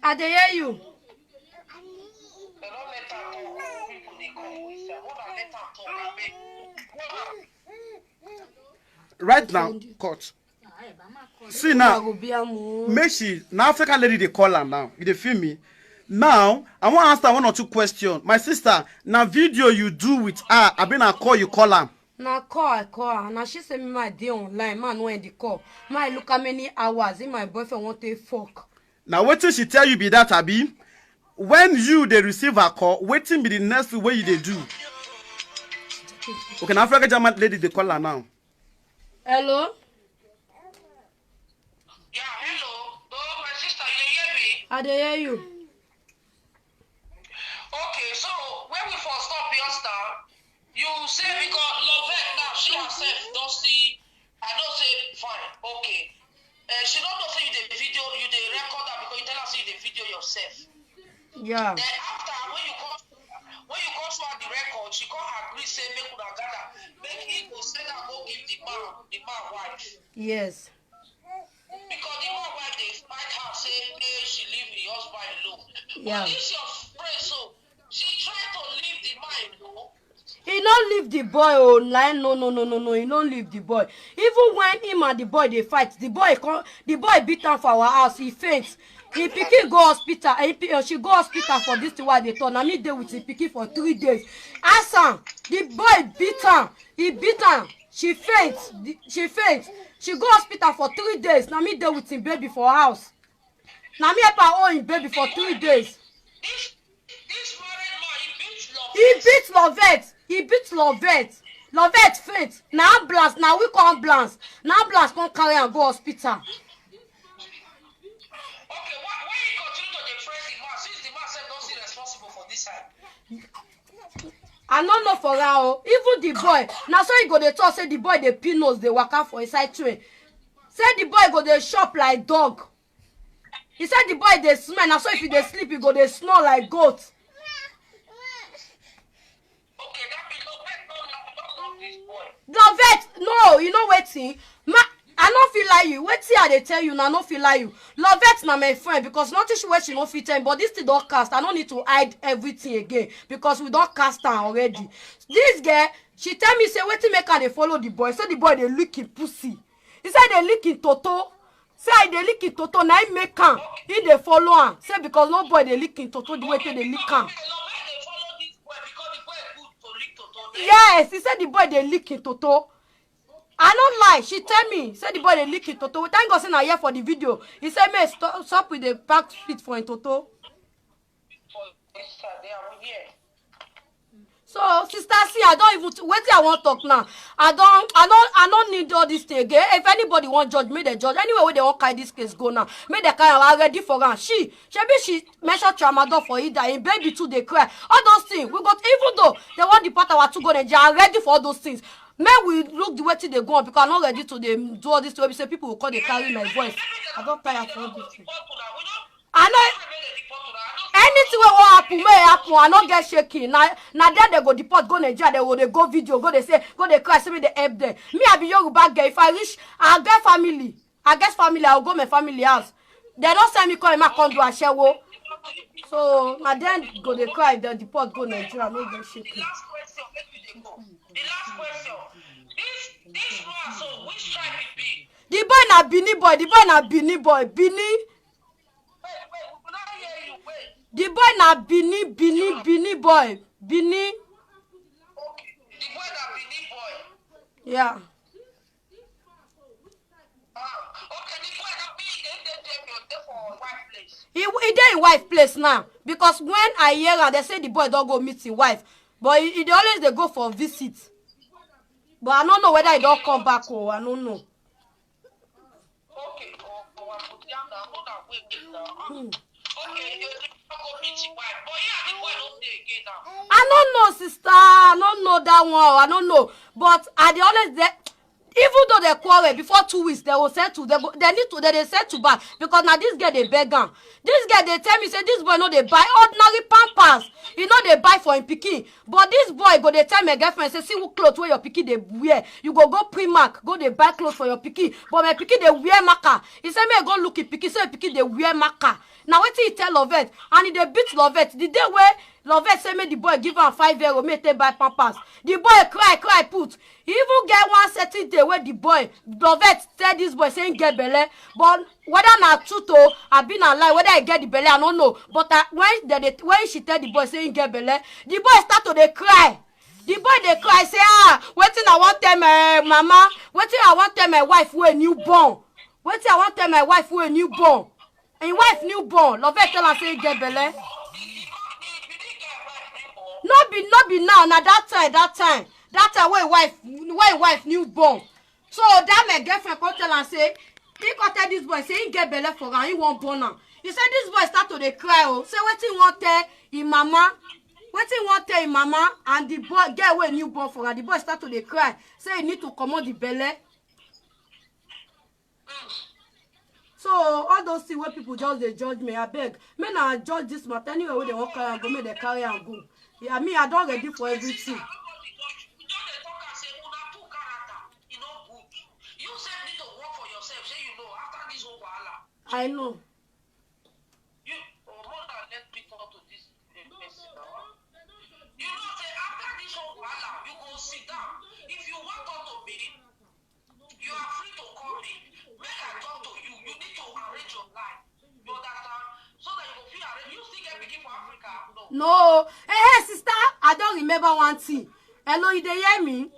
I dey hear you. Right now, court. See now, make she now African lady they call her now. You dey feel me? Now, I want to answer one or two questions. My sister, now video you do with her, I been a call you call her. Na call I call her. Now she say me my day online. Man, no end the call. My look how many hours in my boyfriend want to fuck. Now, waiting she tell you be that, Abi. When you they receive her call, waiting be the next way you they do. Okay, now African German lady they call her now. Hello? Yeah, hello. Oh, my sister, you hear me? I dey hear you. Okay, so when we first stop yesterday, you say because Lovette now, she herself don't see, I don't say fine, okay. She don't know say you the video, you the record that because you tell her say you the video yourself. Yeah. Then after, when you come show her the record, she can't agree say make una gather, make he go send her go give the man wife. Yes. Because the man wife they fight her say hey, she leave the husband alone. Yeah. But this your friend, so she tried to leave the man alone. He don't leave the boy online. No. He don't leave the boy. Even when him and the boy they fight, the boy beat him for our house. He faints. He pikin go hospital. She go hospital for this thing why they turn. I mean dey with him pikin for 3 days. Asan, the boy beat her. He beat her. She faints. She go hospital for 3 days. Now me dey with him baby for house. Now me help her own him baby for 3 days. This married man, He beat Lovette. Lovette faint. Now ambulance. Now we call ambulance. Now ambulance come carry and go hospital. Okay, why you continue to depress the man since the man said don't see responsible for this side? I don't know for her. Even the boy. Now so he go dey talk say the boy dey pin nose dey waka for inside train. Say the boy go dey shop like dog. He said the boy dey smell. Now so if he dey sleep he go dey snore like goat. Okay, that be Lovette don't love this boy. Lovette, no, you know wetin? I no feel like you. Wetin I dey tell you now, I no feel like you. Lovette na my friend because nothing she no fit tell me, but this thing don cast. I no need to hide everything again because we don cast her already. This girl, she tell me say wetin make her dey follow the boy. Say the boy dey lick him pussy. He say dey lick him toto. Say I dey lick him toto, na him make am. He dey follow am. Say because no boy dey lick him toto the way they dey lick am. Yes, he said the boy dey lick him toto. I don't lie. She tell me. Say the boy dey lick him toto. Thank God say na here for the video. He said me stop with the back feet for him toto. So sister, see, I don't even wait till I want talk now. I don't need all this thing again. If anybody want judge, make the judge. Anyway, where they want carry this case go now. Make the carry am ready for her. She mentioned tramadol for Ida. In baby too they cry. All those things. We got even though they want the part our to go Nigeria, I'm ready for all those things. May we look the way till they go on because I'm not ready to do all this to say people will call they carry my voice. I don't tire for all this thing. I know anything wey wan happen may happen. I no get shaking. Na there they go deport go Nigeria. They go video go they say go they cry say me they help them. Me I be Yoruba girl. If I reach I get family. I will go my family house. They don't send me come come do ashewo. So na then go they cry the deport go Nigeria. No get shaking. The last question. This man, so which tribe it be? The boy na Bini boy. The boy na Bini boy. Bini. Wait, we not hear you. Wait. The boy na Bini boy. Bini. Okay. The boy na Bini boy. Yeah. Okay, the boy na Bini they for wife place. He dey in wife place now because when I hear her, they say the boy don't go meet his wife, but he dey always they go for visit. But I don't know whether he don't come back or I don't know. Okay, okay, you don't go meet your wife, but yeah, the boy don't stay again now. I don't know, sister. I don't know that one. I don't know. But I dey always even though they quarrel before 2 weeks, they will settle. They settle back because now this girl they beg am. This girl they tell me say this boy no they buy ordinary pampers. You know they buy for him pikin. But this boy go they tell my girlfriend say see who clothes where your pikin they wear. You go Primark, go they buy clothes for your pikin. But my pikin they wear marker. He say me go look at pikin, say pikin they wear marker. Now wait till he tell Lovett and he they beat Lovett. The day where Lovett say me the boy give am €5, me take buy pampers. The boy cry put. He even get one certain day where the boy Lovett tell this boy saying get belle, but whether na truth or I been a lie, whether I get the belle I don't know. But when she tell the boy saying get belle, the boy start to they cry. The boy they cry say wetin I want tell my mama, wetin I want tell my wife who a newborn, wetin I want tell my wife who a newborn. And your wife newborn, Lovett tell her say get belle. No be now, na that time where wife newborn. So that my girlfriend come tell and say, he come tell this boy say he get belle for her, he won't born am. He said this boy start to dey cry oh, say wetin want tell him mama, and the boy get wey newborn for her. The boy start to dey cry, say he need to comot the belle. So all those things where people just they judge me, I beg. Me na judge this matter anyway where they want carry and go, make they carry and go. Yeah, me I don't ready for everything. I know. You more than let people to this message. You know, say after this whole wahala, you go sit down. If you want to be, you are free to call me. When I talk to you, you need to arrange your life. You understand? So that you will feel arranged. You still get picking for Africa? No. Hey, sister, I don't remember one thing. Hello, you dey hear me?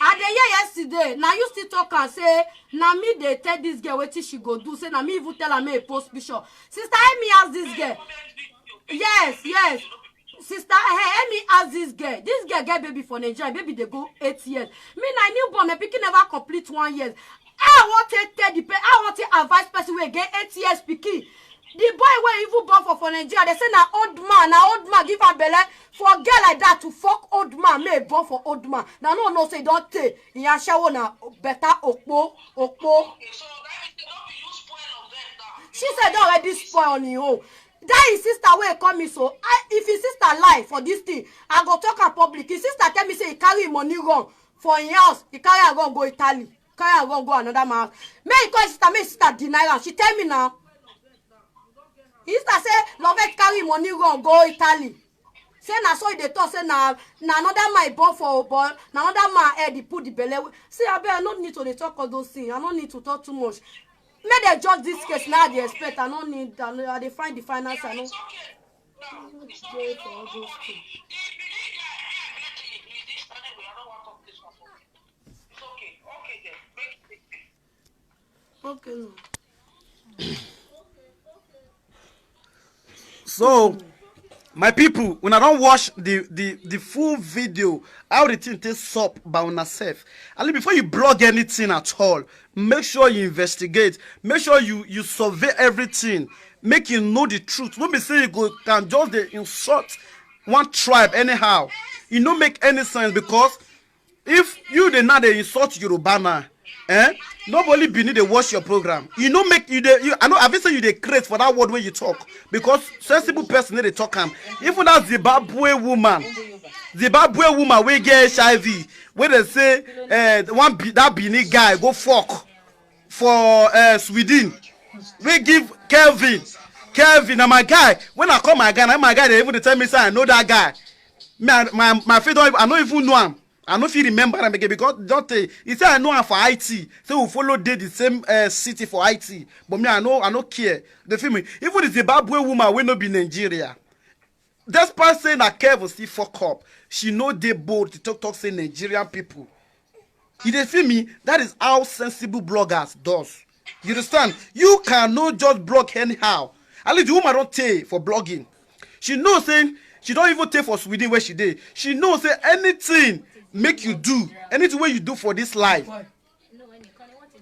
I dey hear yesterday. Now you still talk and say, now me they tell this girl what she go do. Say now me even tell her me a post picture. Sister, let me ask this girl. Yes. Sister, let me ask this girl. This girl get baby for Nigeria. Baby they go 8 years. Me na newborn. My pikin never complete 1 year. I want to advise person who get 8 years pikin. The boy wey even born for Nigeria, they say na old man give her belle for a girl like that to fuck old man, may born for old man. Now no say don't take. Iya shawo na better okpo. She said already spoil on your own. That his sister wey call me so. If his sister lie for this thing, I go talk in public. His sister tell me say he carry him money wrong for his house. He carry her go Italy. Carry her go another man. May he call his sister, may his sister deny her. She tell me now. His sister say Lovett carry money wrong go Italy. Say na so they talk say na another man born for boy, na another man head he put the belle. See I don't need to dey talk all those things. I don't need to talk too much. May they judge this case now they expect. I don't need they find the finance. I know. It's okay. For all those things. Okay. So, my people, when I don't watch the full video, how the thing takes up by yourself. And before you blog anything at all, make sure you investigate. Make sure you survey everything. Make you know the truth. Don't be saying you can just insult one tribe anyhow. It don't make any sense because if you did not insult Yoruba man, nobody be need to watch your program. You know make you I know I've said you they create for that word when you talk because sensible person they talk am. Even that Zimbabwe woman we get HIV where they say that Benin guy go fuck for Sweden. We give Kelvin and my guy. When I call my guy they even tell me say I know that guy. My friend I don't even know him. I know if you remember him again because don't he said I know him for IT. So we follow the same city for IT. But me I know care. The film even the Zimbabwe woman will not be Nigeria. Despite saying that Kevin still fuck up, she know they bold to talk say Nigerian people. You dey feel me? That is how sensible bloggers does. You understand? You cannot just blog anyhow. At least the woman don't take for blogging. She knows saying she don't even take for Sweden where she did. She knows say anything make you do, anything what you do for this life.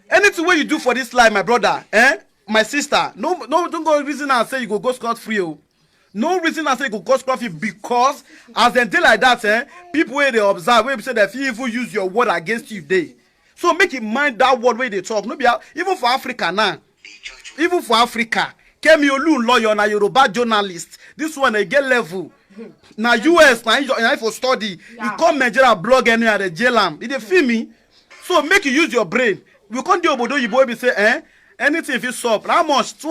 Anything what you do for this life, my brother, my sister. No, don't go reason and say you go scot free. No reason I say go cause profit because as dem dey like that, people wey dey observe, wey be say dem fit even use your word against you dey. So make you mind that word wey dey talk. No be even for Africa now. Even for Africa, Kemi Olu lawyer na Yoruba journalist. This one dey get level. Na US na for study. You come Nigeria blog anywhere dey jail am. You dey feel me? So make you use your brain. We can't do obodo yibo wey be say anything fit sup. How much?